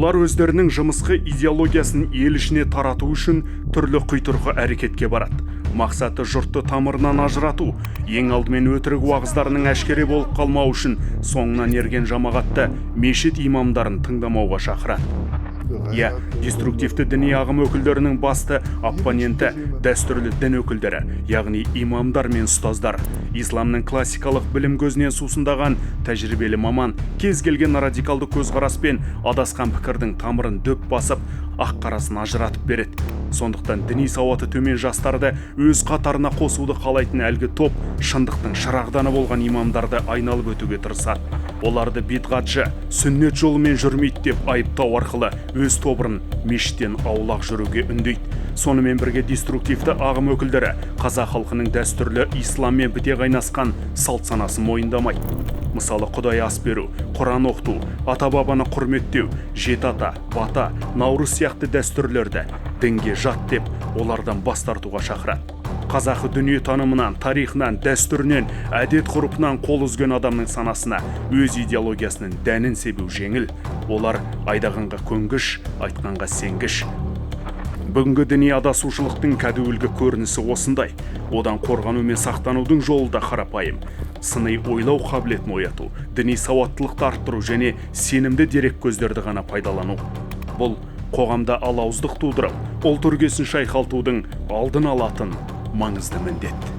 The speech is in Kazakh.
Олар өздерінің жымысқы идеологиясын ел ішіне тарату үшін түрлі құйтырқы әрекетке барады. Мақсаты жұртты тамырынан ажырату, ең алдымен өтірік уағыздарының әшкере болып қалмау үшін соңынан ерген жамағатты мешіт имамдарын тыңдамауға шақырады. Деструктивті діни ағым өкілдерінің басты оппоненті дәстүрлі дін өкілдері, яғни имамдар мен ұстаздар. Исламның классикалық білім көзінен сусындаған тәжірибелі маман кез келген радикалды көзқараспен адасқан пікірдің тамырын дөп басып, ақ-қарасын ажыратып береді. Сондықтан діни сауаты төмен жастарды өз қатарына қосуды қалайтын әлгі топ шындықтың шырағданы болған имамдарды айналып өтуге тырысады. Оларды бидғатшы, сүннет жолымен жүрмейді деп айыптау арқылы өз тобырын мешіттен аулақ жүруге үндейді. Сонымен бірге деструктивті ағым өкілдері қазақ халқының дәстүрлі исламмен біте қайнасқан салт санасын мойындамайды. Мысалы, Құдай ас беру, Құран оқыту, ата-бабаны құрметтеу, жеті ата, бата, наурыз сияқты дәстүрлерді дінге жат деп олардан бас тартуға шақырады. Қазақы дүние танымынан, тарихынан, дәстүрінен, әдет-ғұрпынан қол үзген адамның санасына өз идеологиясының дәнін себу жеңіл. Олар айдағанға көнгіш, айтқанға сенгіш. Бүгінгі діни адасушылықтың кәдуілгі көрінісі осындай. Одан қорғану мен сақтанудың жолы да қарапайым. Сыни ойлау қабілетін ояту, діни сауаттылықты арттыру және сенімді дерек көздерді ғана пайдалану. Бұл қоғамда алауыздық тудырып, ұлт іргесін шайқалтудың алдын алатын маңызды міндет.